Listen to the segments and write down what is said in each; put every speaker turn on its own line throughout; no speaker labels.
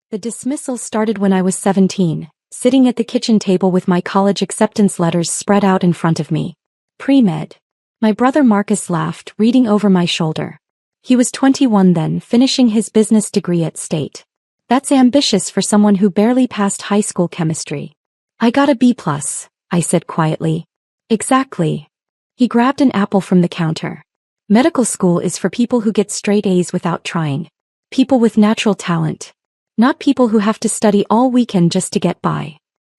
The dismissal started when I was 17, sitting at the kitchen table with my college acceptance letters spread out in front of me. Pre-med. My brother Marcus laughed, reading over my shoulder. He was 21 then, finishing his business degree at State. That's ambitious for someone who barely passed high school chemistry. I got a B+, I said quietly. Exactly. He grabbed an apple from the counter. Medical school is for people who get straight A's without trying. People with natural talent. Not people who have to study all weekend just to get by.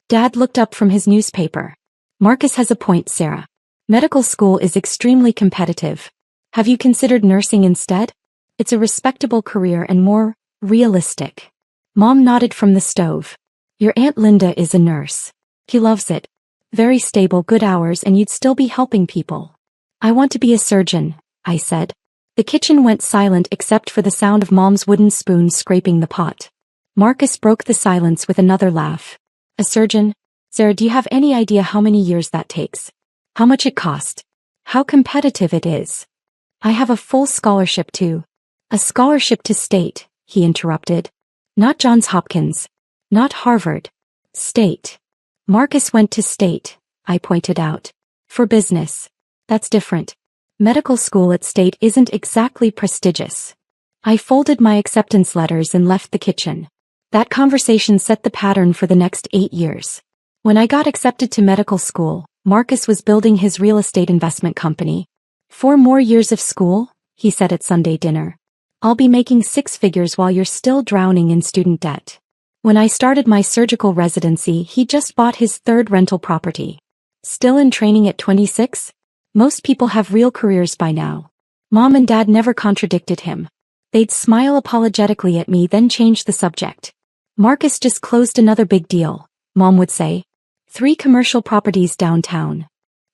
Dad looked up from his newspaper. Marcus has a point, Sarah. Medical school is extremely competitive. Have you considered nursing instead? It's a respectable career and more realistic. Mom nodded from the stove. Your Aunt Linda is a nurse. He loves it. Very stable, good hours, and you'd still be helping people. I want to be a surgeon, I said. The kitchen went silent except for the sound of Mom's wooden spoon scraping the pot. Marcus broke the silence with another laugh. A surgeon? Sarah, do you have any idea how many years that takes? How much it cost? How competitive it is? I have a full scholarship too. A scholarship to State, he interrupted. Not Johns Hopkins. Not Harvard. State. Marcus went to State, I pointed out. For business. That's different. Medical school at State isn't exactly prestigious. I folded my acceptance letters and left the kitchen. That conversation set the pattern for the next 8 years. When I got accepted to medical school, Marcus was building his real estate investment company. 4 more years of school, he said at Sunday dinner. I'll be making 6 figures while you're still drowning in student debt. When I started my surgical residency, he just bought his 3rd rental property. Still in training at 26? Most people have real careers by now. Mom and Dad never contradicted him. They'd smile apologetically at me, then change the subject. Marcus just closed another big deal, Mom would say. 3 commercial properties downtown.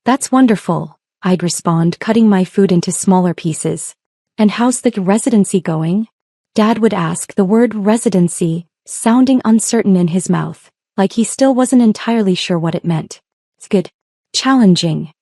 That's wonderful, I'd respond, cutting my food into smaller pieces. And how's the residency going? Dad would ask, the word residency sounding uncertain in his mouth, like he still wasn't entirely sure what it meant. It's good. Challenging.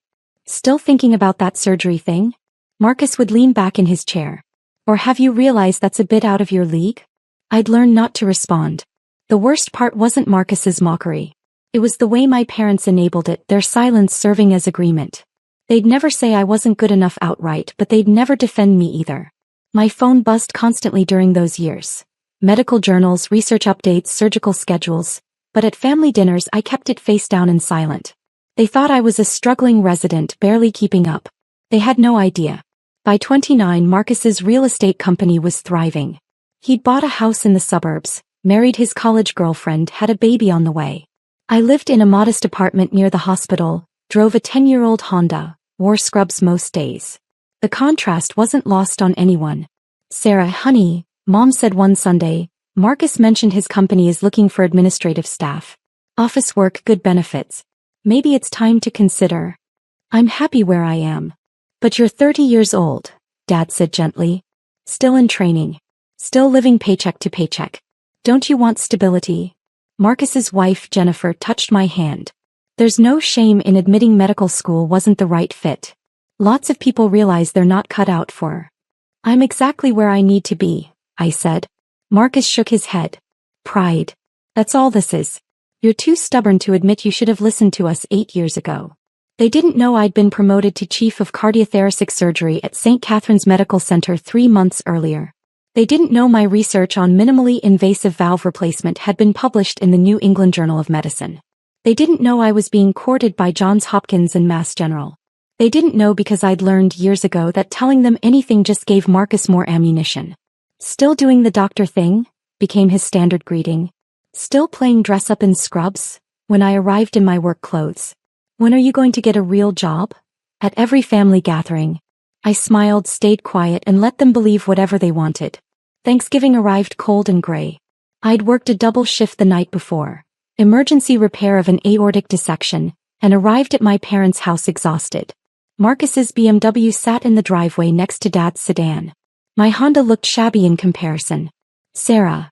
Still thinking about that surgery thing? Marcus would lean back in his chair. Or have you realized that's a bit out of your league? I'd learned not to respond. The worst part wasn't Marcus's mockery. It was the way my parents enabled it, their silence serving as agreement. They'd never say I wasn't good enough outright, but they'd never defend me either. My phone buzzed constantly during those years. Medical journals, research updates, surgical schedules. But at family dinners I kept it face down and silent. They thought I was a struggling resident, barely keeping up. They had no idea. By 29, Marcus's real estate company was thriving. He'd bought a house in the suburbs, married his college girlfriend, had a baby on the way. I lived in a modest apartment near the hospital, drove a 10-year-old Honda, wore scrubs most days. The contrast wasn't lost on anyone. Sarah, honey, Mom said one Sunday, Marcus mentioned his company is looking for administrative staff. Office work, good benefits. Maybe it's time to consider. I'm happy where I am. But you're 30 years old, Dad said gently. Still in training. Still living paycheck to paycheck. Don't you want stability? Marcus's wife, Jennifer, touched my hand. There's no shame in admitting medical school wasn't the right fit. Lots of people realize they're not cut out for. I'm exactly where I need to be, I said. Marcus shook his head. Pride. That's all this is. You're too stubborn to admit you should have listened to us 8 years ago. They didn't know I'd been promoted to chief of cardiothoracic surgery at St. Catherine's Medical Center 3 months earlier. They didn't know my research on minimally invasive valve replacement had been published in the New England Journal of Medicine. They didn't know I was being courted by Johns Hopkins and Mass General. They didn't know because I'd learned years ago that telling them anything just gave Marcus more ammunition. Still doing the doctor thing? Became his standard greeting. Still playing dress-up in scrubs? When I arrived in my work clothes. When are you going to get a real job? At every family gathering. I smiled, stayed quiet, and let them believe whatever they wanted. Thanksgiving arrived cold and gray. I'd worked a double shift the night before. Emergency repair of an aortic dissection, and arrived at my parents' house exhausted. Marcus's BMW sat in the driveway next to Dad's sedan. My Honda looked shabby in comparison. Sarah.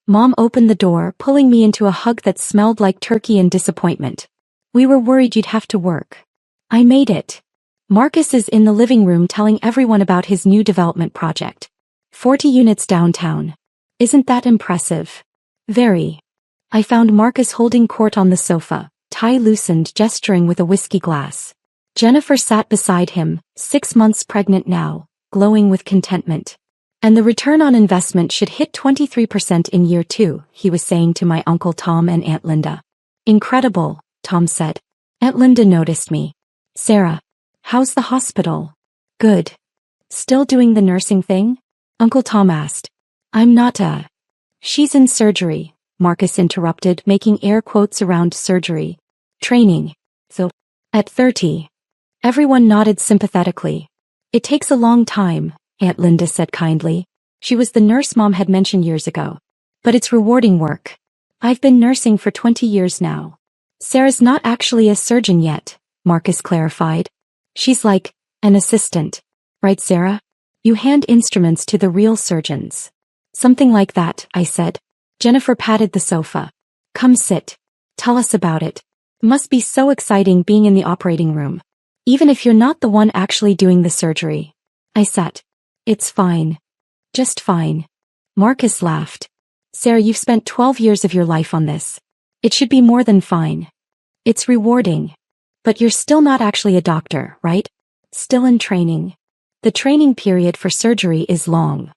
Mom opened the door, pulling me into a hug that smelled like turkey and disappointment. We were worried you'd have to work. I made it. Marcus is in the living room telling everyone about his new development project. 40 units downtown. Isn't that impressive? Very. I found Marcus holding court on the sofa, tie loosened, gesturing with a whiskey glass. Jennifer sat beside him, 6 months pregnant now, glowing with contentment. And the return on investment should hit 23% in year 2, he was saying to my Uncle Tom and Aunt Linda. Incredible, Tom said. Aunt Linda noticed me. Sarah, how's the hospital? Good. Still doing the nursing thing? Uncle Tom asked. I'm not She's in surgery, Marcus interrupted, making air quotes around surgery. Training. So, at 30. Everyone nodded sympathetically. It takes a long time, Aunt Linda said kindly. She was the nurse Mom had mentioned years ago. But it's rewarding work. I've been nursing for 20 years now. Sarah's not actually a surgeon yet, Marcus clarified. She's like an assistant. Right, Sarah? You hand instruments to the real surgeons. Something like that, I said. Jennifer patted the sofa. Come sit. Tell us about it. It must be so exciting being in the operating room. Even if you're not the one actually doing the surgery. I sat. It's fine. Just fine. Marcus laughed. Sarah, you've spent 12 years of your life on this. It should be more than fine. It's rewarding. But you're still not actually a doctor, right? Still in training. The training period for surgery is long.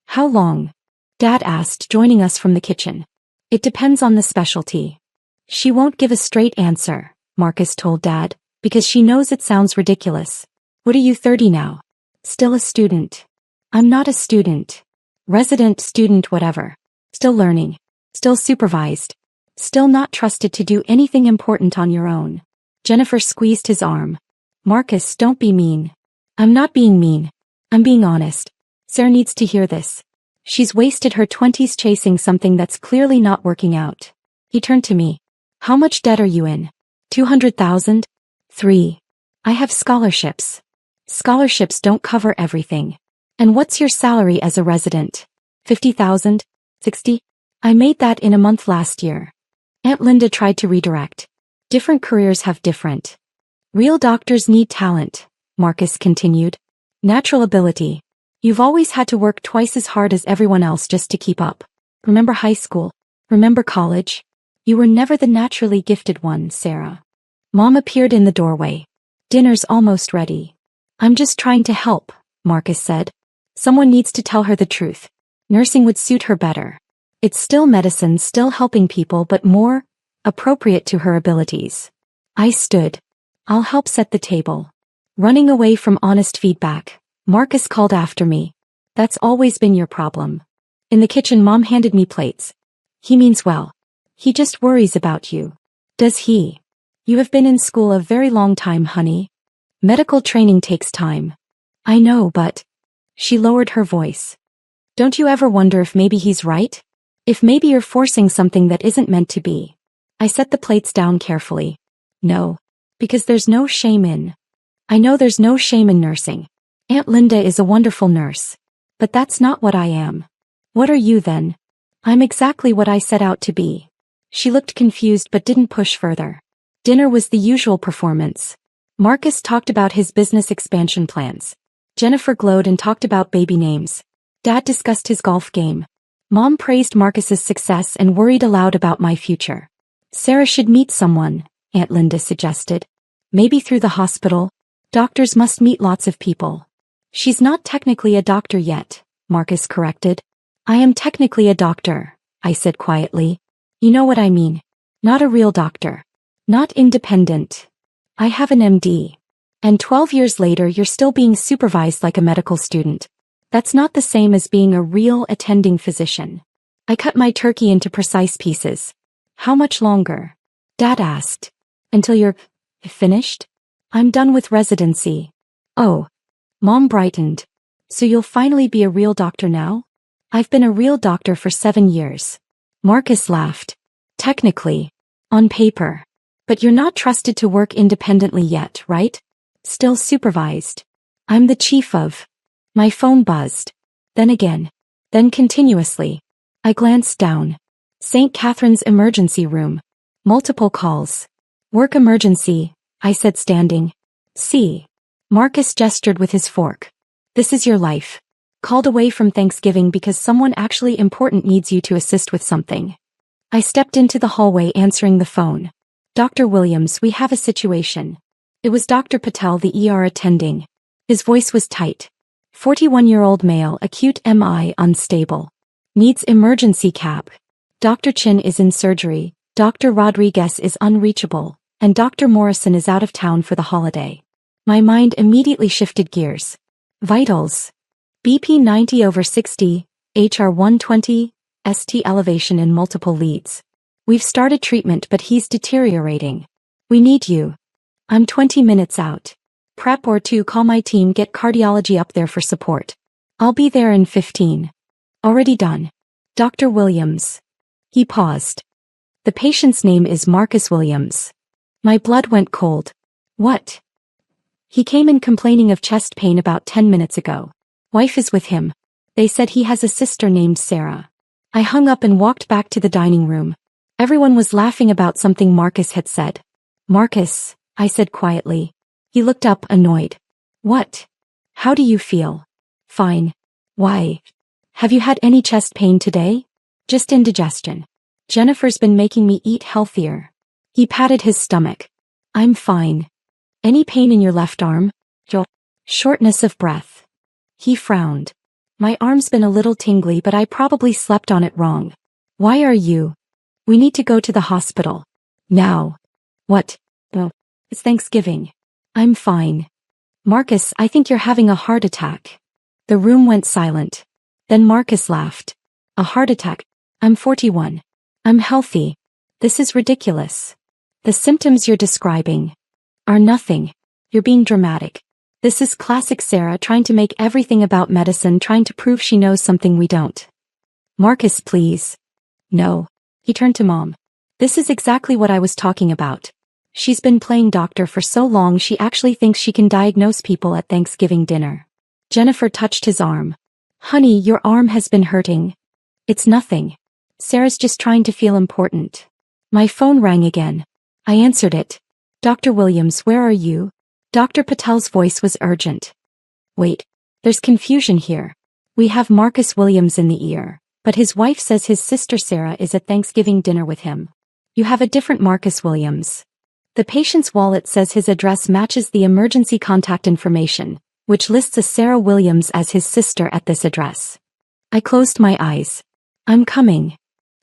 How long? Dad asked, joining us from the kitchen. It depends on the specialty. She won't give a straight answer, Marcus told Dad, because she knows it sounds ridiculous. What are you, 30 now? Still a student. I'm not a student. Resident, student, whatever. Still learning. Still supervised. Still not trusted to do anything important on your own. Jennifer squeezed his arm. Marcus, don't be mean. I'm not being mean. I'm being honest. Sarah needs to hear this. She's wasted her 20s chasing something that's clearly not working out. He turned to me. How much debt are you in? 200,000? 3. I have scholarships. Scholarships don't cover everything. And what's your salary as a resident? 50,000? 60? I made that in a month last year. Aunt Linda tried to redirect. Different careers have different. Real doctors need talent, Marcus continued. Natural ability. You've always had to work twice as hard as everyone else just to keep up. Remember high school? Remember college? You were never the naturally gifted one, Sarah. Mom appeared in the doorway. Dinner's almost ready. I'm just trying to help, Marcus said. Someone needs to tell her the truth. Nursing would suit her better. It's still medicine, still helping people, but more appropriate to her abilities. I stood. I'll help set the table. Running away from honest feedback, Marcus called after me. That's always been your problem. In the kitchen, Mom handed me plates. He means well. He just worries about you. Does he? You have been in school a very long time, honey. Medical training takes time. I know, but... She lowered her voice. Don't you ever wonder if maybe he's right? If maybe you're forcing something that isn't meant to be? I set the plates down carefully. No. Because there's no shame in... I know there's no shame in nursing. Aunt Linda is a wonderful nurse. But that's not what I am. What are you then? I'm exactly what I set out to be. She looked confused but didn't push further. Dinner was the usual performance. Marcus talked about his business expansion plans. Jennifer glowed and talked about baby names. Dad discussed his golf game. Mom praised Marcus's success and worried aloud about my future. Sarah should meet someone, Aunt Linda suggested. Maybe through the hospital. Doctors must meet lots of people. She's not technically a doctor yet, Marcus corrected. I am technically a doctor, I said quietly. You know what I mean. Not a real doctor. Not independent. I have an MD. And 12 years later you're still being supervised like a medical student. That's not the same as being a real attending physician. I cut my turkey into precise pieces. How much longer? Dad asked. Until you're finished? I'm done with residency. Oh. Mom brightened. So you'll finally be a real doctor now? I've been a real doctor for 7 years. Marcus laughed. Technically. On paper. But you're not trusted to work independently yet, right? Still supervised. I'm the chief of... My phone buzzed. Then again. Then continuously. I glanced down. St. Catherine's emergency room. Multiple calls. Work emergency, I said standing. See. Marcus gestured with his fork. This is your life. Called away from Thanksgiving because someone actually important needs you to assist with something. I stepped into the hallway answering the phone. Dr. Williams, we have a situation. It was Dr. Patel, the ER attending. His voice was tight. 41-year-old male, acute MI, unstable. Needs emergency cab. Dr. Chin is in surgery, Dr. Rodriguez is unreachable, and Dr. Morrison is out of town for the holiday. My mind immediately shifted gears. Vitals. BP 90/60, HR 120, ST elevation in multiple leads. We've started treatment but he's deteriorating. We need you. I'm 20 minutes out. Prep or 2, call my team, get cardiology up there for support. I'll be there in 15. Already done. Dr. Williams. He paused. The patient's name is Marcus Williams. My blood went cold. What? He came in complaining of chest pain about 10 minutes ago. Wife is with him. They said he has a sister named Sarah. I hung up and walked back to the dining room. Everyone was laughing about something Marcus had said. Marcus, I said quietly. He looked up, annoyed. What? How do you feel? Fine. Why? Have you had any chest pain today? Just indigestion. Jennifer's been making me eat healthier. He patted his stomach. I'm fine. Any pain in your left arm? Shortness of breath. He frowned. My arm's been a little tingly but I probably slept on it wrong. Why are you? We need to go to the hospital. Now. What? Oh, it's Thanksgiving. I'm fine. Marcus, I think you're having a heart attack. The room went silent. Then Marcus laughed. A heart attack? I'm 41. I'm healthy. This is ridiculous. The symptoms you're describing are nothing. You're being dramatic. This is classic Sarah trying to make everything about medicine, trying to prove she knows something we don't. Marcus, please. No. He turned to Mom. This is exactly what I was talking about. She's been playing doctor for so long she actually thinks she can diagnose people at Thanksgiving dinner. Jennifer touched his arm. Honey, your arm has been hurting. It's nothing. Sarah's just trying to feel important. My phone rang again. I answered it. Dr. Williams, where are you? Dr. Patel's voice was urgent. Wait. There's confusion here. We have Marcus Williams in the ear, but his wife says his sister Sarah is at Thanksgiving dinner with him. You have a different Marcus Williams. The patient's wallet says his address matches the emergency contact information, which lists a Sarah Williams as his sister at this address. I closed my eyes. I'm coming.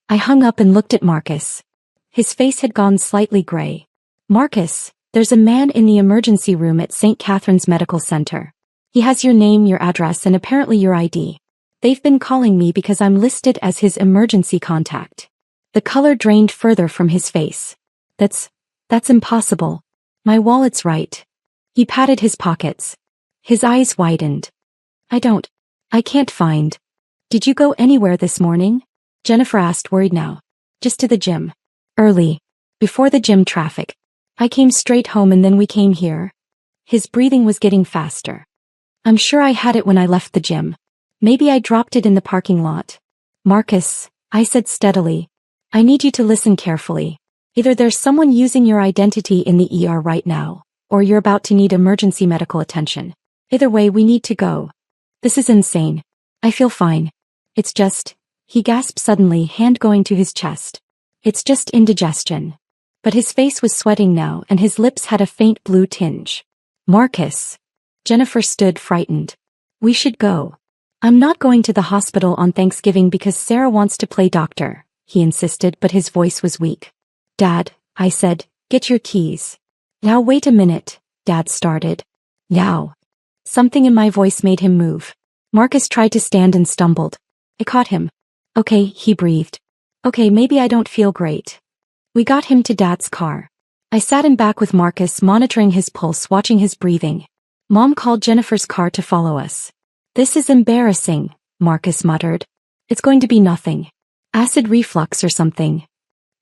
I hung up and looked at Marcus. His face had gone slightly gray. Marcus, there's a man in the emergency room at St. Catherine's Medical Center. He has your name, your address, and apparently your ID. They've been calling me because I'm listed as his emergency contact. The color drained further from his face. That's impossible. My wallet's right. He patted his pockets. His eyes widened. I can't find. Did you go anywhere this morning? Jennifer asked, worried now. Just to the gym. Early. Before the gym traffic. I came straight home and then we came here. His breathing was getting faster. I'm sure I had it when I left the gym. Maybe I dropped it in the parking lot. Marcus, I said steadily. I need you to listen carefully. Either there's someone using your identity in the ER right now, or you're about to need emergency medical attention. Either way, we need to go. This is insane. I feel fine. It's just, he gasped suddenly, hand going to his chest. It's just indigestion. But his face was sweating now and his lips had a faint blue tinge. Marcus. Jennifer stood frightened. We should go. I'm not going to the hospital on Thanksgiving because Sarah wants to play doctor, he insisted, but his voice was weak. Dad, I said, get your keys. Now wait a minute, Dad started. Now. Something in my voice made him move. Marcus tried to stand and stumbled. I caught him. Okay, he breathed. Okay, maybe I don't feel great. We got him to Dad's car. I sat in back with Marcus, monitoring his pulse, watching his breathing. Mom called Jennifer's car to follow us. This is embarrassing, Marcus muttered. It's going to be nothing. Acid reflux or something.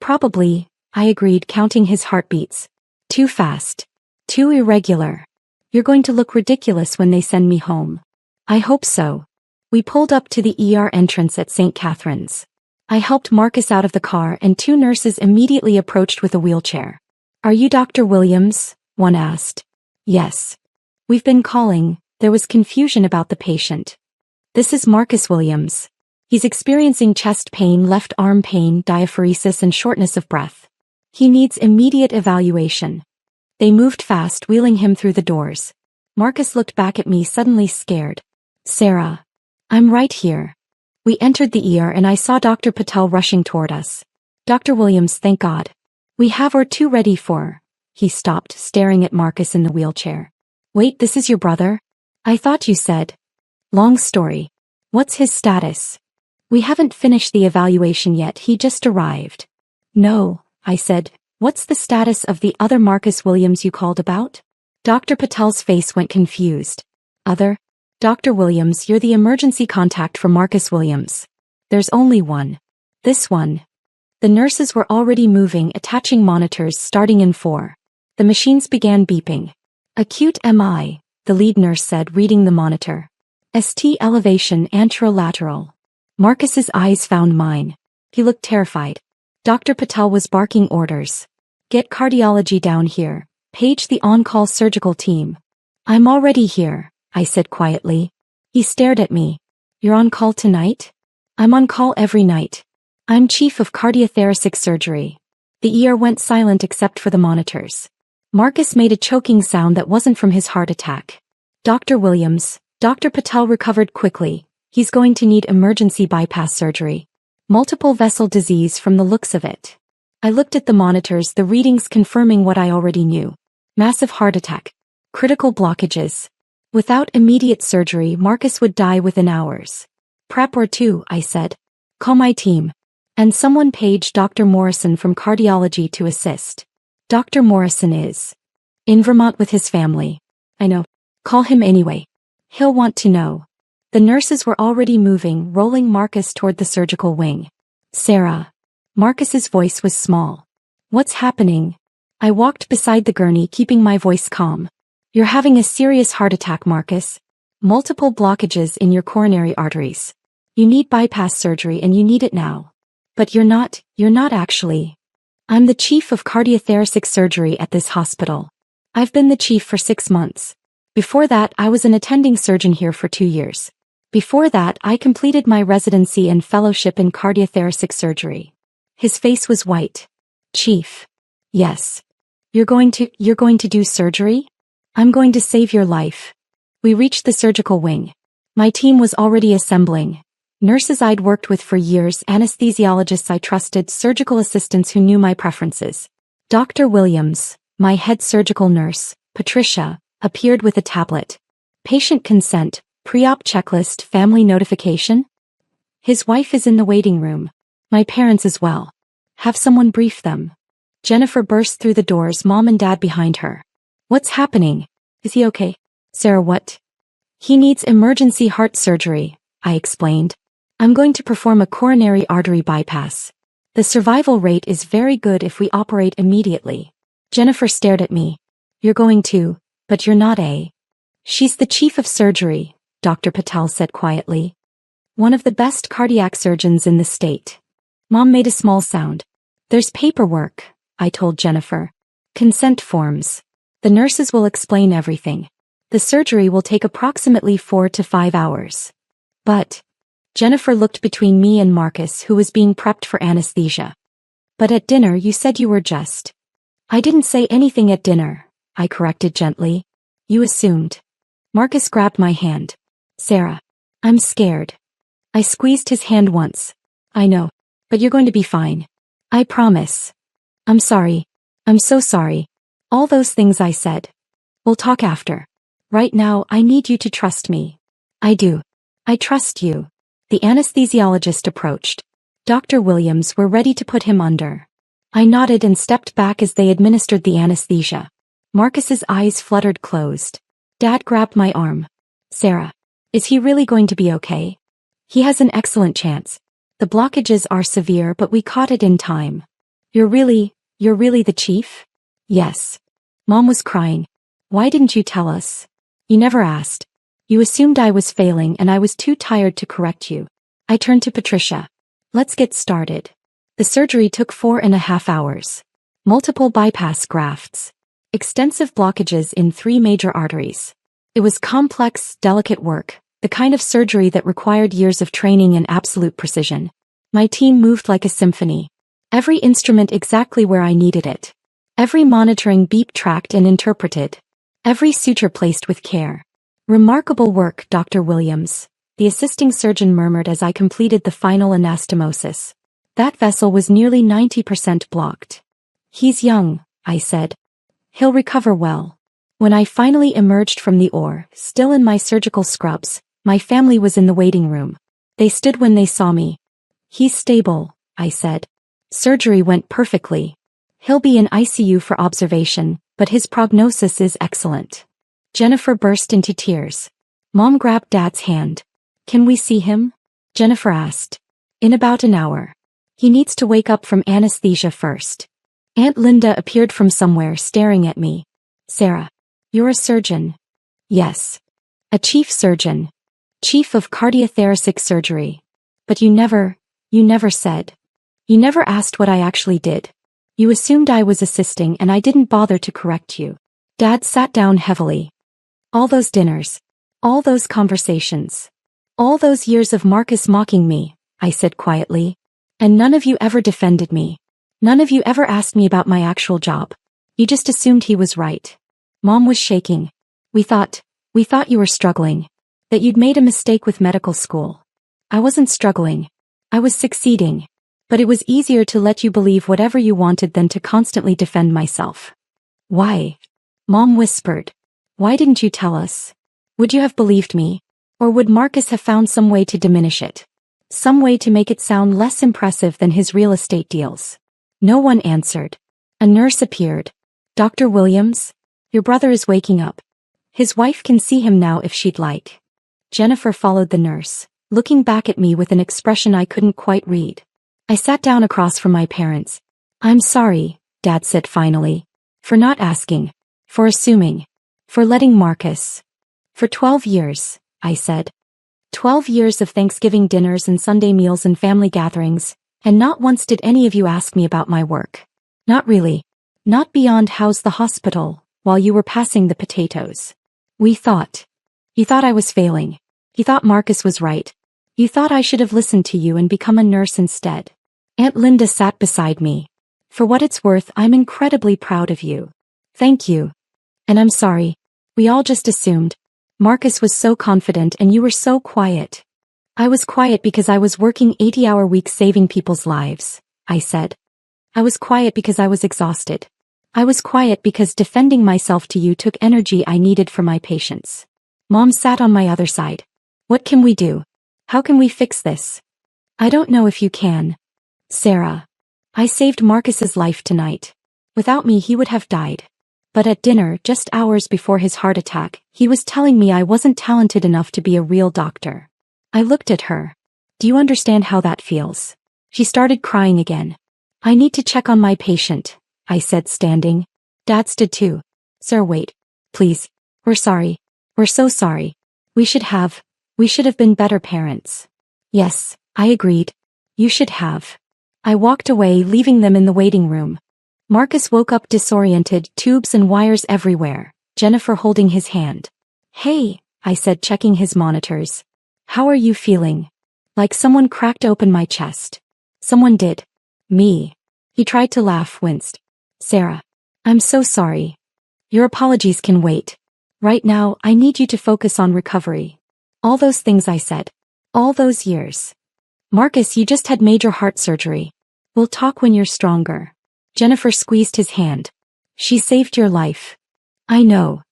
Probably, I agreed, counting his heartbeats. Too fast. Too irregular. You're going to look ridiculous when they send me home. I hope so. We pulled up to the ER entrance at St. Catherine's. I helped Marcus out of the car and 2 nurses immediately approached with a wheelchair. Are you Dr. Williams? One asked. Yes. We've been calling. There was confusion about the patient. This is Marcus Williams. He's experiencing chest pain, left arm pain, diaphoresis, and shortness of breath. He needs immediate evaluation. They moved fast, wheeling him through the doors. Marcus looked back at me, suddenly scared. Sarah. I'm right here. We entered the ER and I saw Dr. Patel rushing toward us. Dr. Williams, thank God. We have our two ready for. He stopped, staring at Marcus in the wheelchair. Wait, this is your brother? I thought you said. Long story. What's his status? We haven't finished the evaluation yet, he just arrived. No, I said. What's the status of the other Marcus Williams you called about? Dr. Patel's face went confused. Other? Dr. Williams, you're the emergency contact for Marcus Williams. There's only one. This one. The nurses were already moving, attaching monitors, starting in 4. The machines began beeping. Acute MI, the lead nurse said, reading the monitor. ST elevation anterolateral. Marcus's eyes found mine. He looked terrified. Dr. Patel was barking orders. Get cardiology down here. Page the on-call surgical team. I'm already here, I said quietly. He stared at me. You're on call tonight? I'm on call every night. I'm chief of cardiothoracic surgery. The ER went silent except for the monitors. Marcus made a choking sound that wasn't from his heart attack. Dr. Williams, Dr. Patel recovered quickly. He's going to need emergency bypass surgery. Multiple vessel disease from the looks of it. I looked at the monitors, the readings confirming what I already knew. Massive heart attack. Critical blockages. Without immediate surgery, Marcus would die within hours. Prep or two, I said. Call my team. And someone paged Dr. Morrison from cardiology to assist. Dr. Morrison is in Vermont with his family. I know. Call him anyway. He'll want to know. The nurses were already moving, rolling Marcus toward the surgical wing. Sarah. Marcus's voice was small. What's happening? I walked beside the gurney, keeping my voice calm. You're having a serious heart attack, Marcus. Multiple blockages in your coronary arteries. You need bypass surgery and you need it now. But you're not actually. I'm the chief of cardiothoracic surgery at this hospital. I've been the chief for 6 months. Before that, I was an attending surgeon here for 2 years. Before that, I completed my residency and fellowship in cardiothoracic surgery. His face was white. Chief. Yes. You're going to do surgery? I'm going to save your life. We reached the surgical wing. My team was already assembling. Nurses I'd worked with for years, anesthesiologists I trusted, surgical assistants who knew my preferences. Dr. Williams, my head surgical nurse, Patricia, appeared with a tablet. Patient consent, pre-op checklist, family notification. His wife is in the waiting room. My parents as well. Have someone brief them. Jennifer burst through the doors, mom and dad behind her. What's happening? Is he okay? Sarah, what? He needs emergency heart surgery, I explained. I'm going to perform a coronary artery bypass. The survival rate is very good if we operate immediately. Jennifer stared at me. You're going to, but you're not a. She's the chief of surgery, Dr. Patel said quietly. One of the best cardiac surgeons in the state. Mom made a small sound. There's paperwork, I told Jennifer. Consent forms. The nurses will explain everything. The surgery will take approximately 4 to 5 hours. But. Jennifer looked between me and Marcus, who was being prepped for anesthesia. But at dinner you said you were just. I didn't say anything at dinner, I corrected gently. You assumed. Marcus grabbed my hand. Sarah. I'm scared. I squeezed his hand once. I know. But you're going to be fine. I promise. I'm sorry. I'm so sorry. All those things I said. We'll talk after. Right now I need you to trust me. I do. I trust you. The anesthesiologist approached. Dr. Williams, we're ready to put him under. I nodded and stepped back as they administered the anesthesia. Marcus's eyes fluttered closed. Dad grabbed my arm. Sarah. Is he really going to be okay? He has an excellent chance. The blockages are severe, but we caught it in time. You're really the chief? Yes. Mom was crying. Why didn't you tell us? You never asked. You assumed I was failing and I was too tired to correct you. I turned to Patricia. Let's get started. The surgery took 4.5 hours. Multiple bypass grafts. Extensive blockages in 3 major arteries. It was complex, delicate work, The kind of surgery that required years of training and absolute precision. My team moved like a symphony. Every instrument exactly where I needed it. Every monitoring beep tracked and interpreted. Every suture placed with care. Remarkable work, Dr. Williams, the assisting surgeon murmured as I completed the final anastomosis. That vessel was nearly 90% blocked. He's young, I said. He'll recover well. When I finally emerged from the OR, still in my surgical scrubs, my family was in the waiting room. They stood when they saw me. He's stable, I said. Surgery went perfectly. He'll be in ICU for observation, but his prognosis is excellent. Jennifer burst into tears. Mom grabbed Dad's hand. Can we see him? Jennifer asked. In about an hour. He needs to wake up from anesthesia first. Aunt Linda appeared from somewhere staring at me. Sarah. You're a surgeon. Yes. A chief surgeon. Chief of cardiothoracic surgery. But you never said. You never asked what I actually did. You assumed I was assisting and I didn't bother to correct you. Dad sat down heavily. All those dinners. All those conversations. All those years of Marcus mocking me, I said quietly. And none of you ever defended me. None of you ever asked me about my actual job. You just assumed he was right. Mom was shaking. We thought you were struggling. That you'd made a mistake with medical school. I wasn't struggling. I was succeeding. But it was easier to let you believe whatever you wanted than to constantly defend myself. Why? Mom whispered. Why didn't you tell us? Would you have believed me? Or would Marcus have found some way to diminish it? Some way to make it sound less impressive than his real estate deals? No one answered. A nurse appeared. Dr. Williams? Your brother is waking up. His wife can see him now if she'd like. Jennifer followed the nurse, looking back at me with an expression I couldn't quite read. I sat down across from my parents. I'm sorry, Dad said finally. For not asking. For assuming. For letting Marcus. For 12 years, I said. 12 years of Thanksgiving dinners and Sunday meals and family gatherings, and not once did any of you ask me about my work. Not really. Not beyond how's the hospital, while you were passing the potatoes. You thought I was failing. You thought Marcus was right. You thought I should have listened to you and become a nurse instead. Aunt Linda sat beside me. For what it's worth, I'm incredibly proud of you. Thank you. And I'm sorry. We all just assumed. Marcus was so confident and you were so quiet. I was quiet because I was working 80-hour weeks saving people's lives, I said. I was quiet because I was exhausted. I was quiet because defending myself to you took energy I needed for my patients. Mom sat on my other side. What can we do? How can we fix this? I don't know if you can. Sarah. I saved Marcus's life tonight. Without me he would have died. But at dinner, just hours before his heart attack, he was telling me I wasn't talented enough to be a real doctor. I looked at her. Do you understand how that feels? She started crying again. I need to check on my patient, I said standing. Dad stood too. Sir, wait. Please. We're sorry. We're so sorry. We should have been better parents. Yes, I agreed. You should have. I walked away, leaving them in the waiting room. Marcus woke up disoriented, tubes and wires everywhere, Jennifer holding his hand. Hey, I said, checking his monitors. How are you feeling? Like someone cracked open my chest. Someone did. Me. He tried to laugh, winced. Sarah. I'm so sorry. Your apologies can wait. Right now, I need you to focus on recovery. All those things I said. All those years. Marcus, you just had major heart surgery. We'll talk when you're stronger. Jennifer squeezed his hand. She saved your life. I know.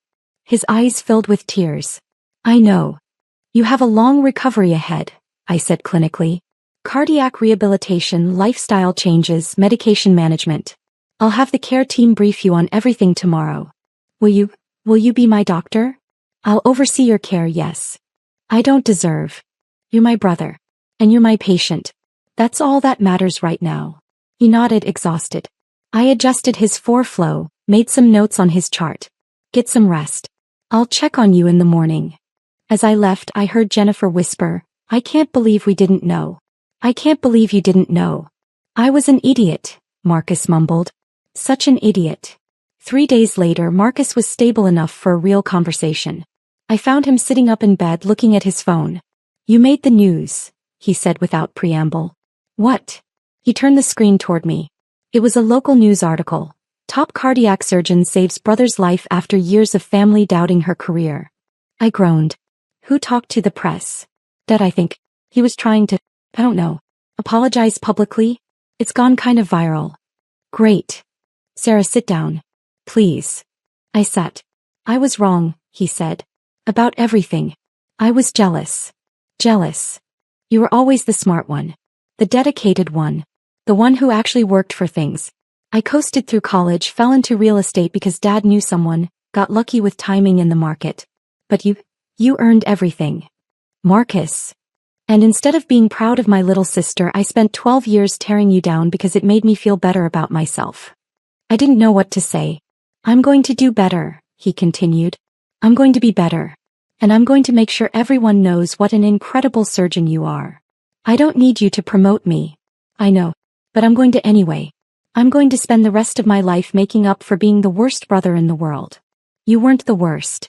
His eyes filled with tears. I know. You have a long recovery ahead, I said clinically. Cardiac rehabilitation, lifestyle changes, medication management. I'll have the care team brief you on everything tomorrow. Will you be my doctor? I'll oversee your care, yes. I don't deserve. You're my brother. And you're my patient. That's all that matters right now. He nodded, exhausted. I adjusted his flow, made some notes on his chart. Get some rest. I'll check on you in the morning. As I left, I heard Jennifer whisper, I can't believe we didn't know. I can't believe you didn't know. I was an idiot, Marcus mumbled. Such an idiot. 3 days later, Marcus was stable enough for a real conversation. I found him sitting up in bed looking at his phone. "You made the news," he said without preamble. "What?" He turned the screen toward me. It was a local news article. Top cardiac surgeon saves brother's life after years of family doubting her career. I groaned. Who talked to the press? Dad, I think. He was trying to, I don't know, apologize publicly? It's gone kind of viral. Great. Sarah, sit down. Please. I sat. I was wrong, he said. About everything. I was jealous. Jealous. You were always the smart one. The dedicated one. The one who actually worked for things. I coasted through college, fell into real estate because Dad knew someone, got lucky with timing in the market. But you earned everything. Marcus. And instead of being proud of my little sister, I spent 12 years tearing you down because it made me feel better about myself. I didn't know what to say. I'm going to do better, he continued. I'm going to be better. And I'm going to make sure everyone knows what an incredible surgeon you are. I don't need you to promote me. I know. But I'm going to anyway. I'm going to spend the rest of my life making up for being the worst brother in the world. You weren't the worst.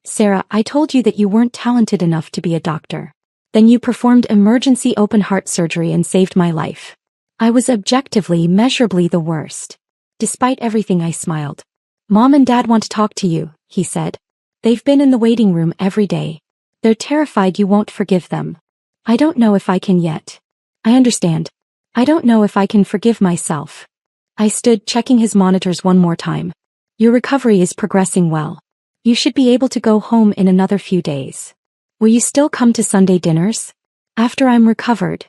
Sarah, I told you that you weren't talented enough to be a doctor. Then you performed emergency open-heart surgery and saved my life. I was objectively, measurably the worst. Despite everything, I smiled. Mom and Dad want to talk to you, he said. They've been in the waiting room every day. They're terrified you won't forgive them. I don't know if I can yet. I understand. I don't know if I can forgive myself. I stood, checking his monitors one more time. Your recovery is progressing well. You should be able to go home in another few days. Will you still come to Sunday dinners? After I'm recovered?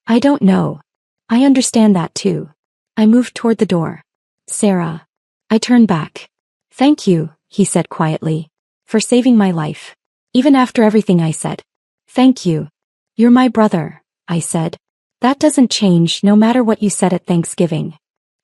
I don't know. I understand that too. I moved toward the door. Sarah. I turned back. Thank you, he said quietly, for saving my life. Even after everything I said. Thank you. You're my brother, I said. That doesn't change no matter what you said at Thanksgiving.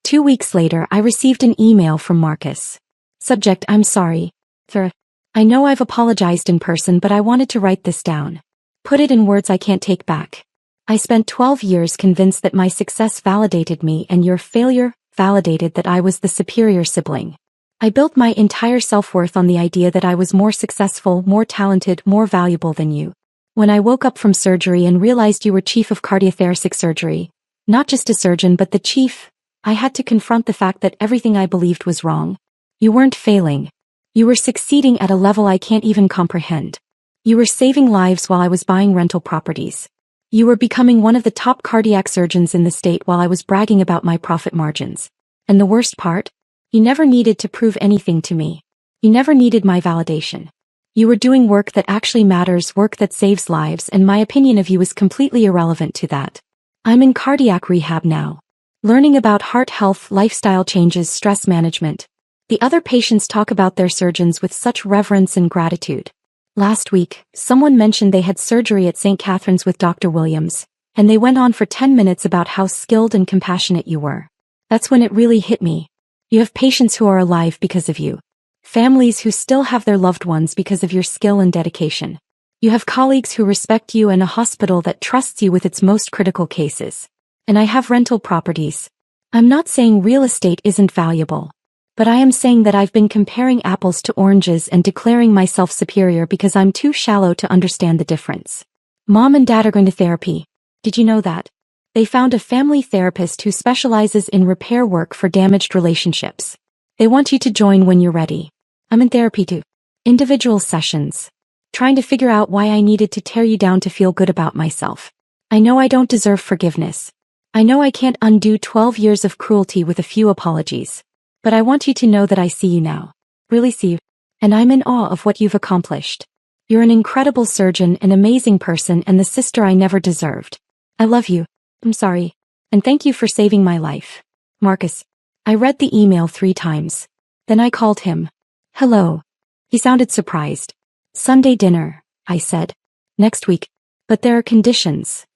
2 weeks later, I received an email from Marcus. Subject: I'm sorry. Sir, I know I've apologized in person, but I wanted to write this down. Put it in words I can't take back. I spent 12 years convinced that my success validated me and your failure validated that I was the superior sibling. I built my entire self-worth on the idea that I was more successful, more talented, more valuable than you. When I woke up from surgery and realized you were chief of cardiothoracic surgery, not just a surgeon but the chief, I had to confront the fact that everything I believed was wrong. You weren't failing. You were succeeding at a level I can't even comprehend. You were saving lives while I was buying rental properties. You were becoming one of the top cardiac surgeons in the state while I was bragging about my profit margins. And the worst part? You never needed to prove anything to me. You never needed my validation. You were doing work that actually matters, work that saves lives, and my opinion of you is completely irrelevant to that. I'm in cardiac rehab now. Learning about heart health, lifestyle changes, stress management. The other patients talk about their surgeons with such reverence and gratitude. Last week, someone mentioned they had surgery at St. Catherine's with Dr. Williams, and they went on for 10 minutes about how skilled and compassionate you were. That's when it really hit me. You have patients who are alive because of you. Families who still have their loved ones because of your skill and dedication. You have colleagues who respect you and a hospital that trusts you with its most critical cases. And I have rental properties. I'm not saying real estate isn't valuable. But I am saying that I've been comparing apples to oranges and declaring myself superior because I'm too shallow to understand the difference. Mom and Dad are going to therapy. Did you know that? They found a family therapist who specializes in repair work for damaged relationships. They want you to join when you're ready. I'm in therapy too. Individual sessions. Trying to figure out why I needed to tear you down to feel good about myself. I know I don't deserve forgiveness. I know I can't undo 12 years of cruelty with a few apologies. But I want you to know that I see you now. Really see you. And I'm in awe of what you've accomplished. You're an incredible surgeon, an amazing person, and the sister I never deserved. I love you. I'm sorry. And thank you for saving my life. Marcus. I read the email 3 times. Then I called him. Hello. He sounded surprised. Sunday dinner, I said. Next week. But there are conditions.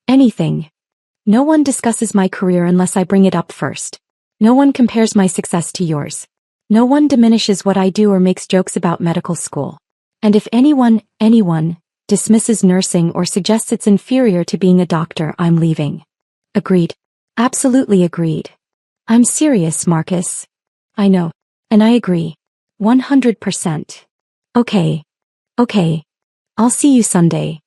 Anything. No one discusses my career unless I bring it up first. No one compares my success to yours. No one diminishes what I do or makes jokes about medical school. And if anyone, dismisses nursing or suggests it's inferior to being a doctor, I'm leaving. Agreed. Absolutely agreed. I'm serious, Marcus. I know. And I agree. 100%. Okay. Okay. I'll see you Sunday.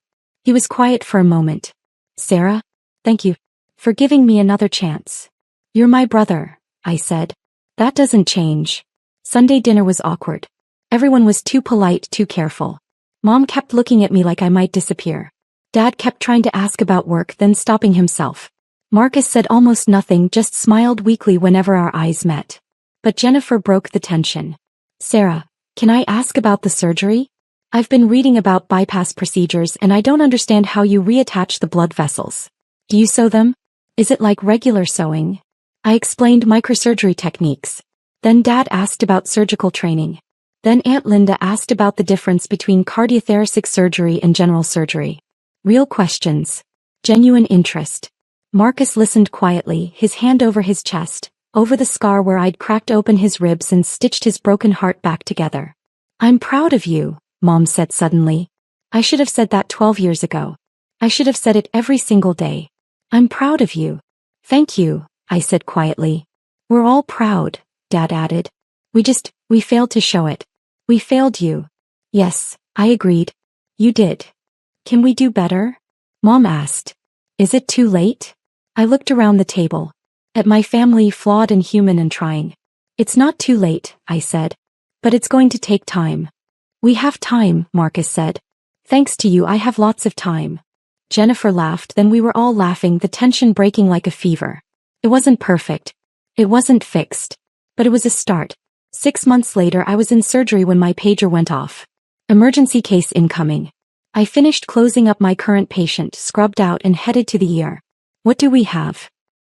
He was quiet for a moment. Sarah? Thank you for giving me another chance. You're my brother, I said. That doesn't change. Sunday dinner was awkward. Everyone was too polite, too careful. Mom kept looking at me like I might disappear. Dad kept trying to ask about work, then stopping himself. Marcus said almost nothing, just smiled weakly whenever our eyes met. But Jennifer broke the tension. Sarah, can I ask about the surgery? I've been reading about bypass procedures and I don't understand how you reattach the blood vessels. Do you sew them? Is it like regular sewing? I explained microsurgery techniques. Then Dad asked about surgical training. Then Aunt Linda asked about the difference between cardiothoracic surgery and general surgery. Real questions. Genuine interest. Marcus listened quietly, his hand over his chest, over the scar where I'd cracked open his ribs and stitched his broken heart back together. I'm proud of you, Mom said suddenly. I should have said that 12 years ago. I should have said it every single day. I'm proud of you. Thank you, I said quietly. We're all proud, Dad added. We failed to show it. We failed you. Yes, I agreed. You did. Can we do better? Mom asked. Is it too late? I looked around the table. At my family, flawed and human and trying. It's not too late, I said. But it's going to take time. We have time, Marcus said. Thanks to you, I have lots of time. Jennifer laughed, then we were all laughing, the tension breaking like a fever. It wasn't perfect. It wasn't fixed. But it was a start. 6 months later, I was in surgery when my pager went off. Emergency case incoming. I finished closing up my current patient, scrubbed out and headed to the ER. What do we have?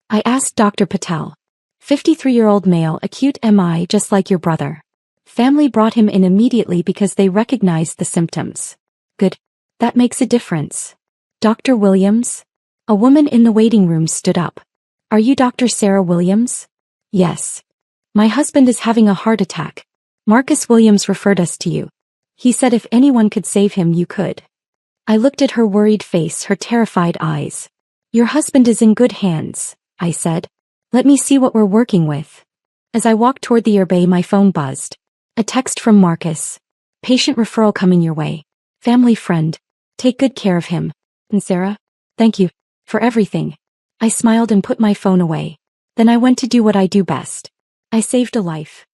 I asked Dr. Patel. 53-year-old male, acute MI, just like your brother. Family brought him in immediately because they recognized the symptoms. Good. That makes a difference. Dr. Williams? A woman in the waiting room stood up. Are you Dr. Sarah Williams? Yes. My husband is having a heart attack. Marcus Williams referred us to you. He said if anyone could save him, you could. I looked at her worried face, her terrified eyes. Your husband is in good hands, I said. Let me see what we're working with. As I walked toward the ER bay, my phone buzzed. A text from Marcus. Patient referral coming your way. Family friend. Take good care of him. And Sarah? Thank you for everything. I smiled and put my phone away. Then I went to do what I do best. I saved a life.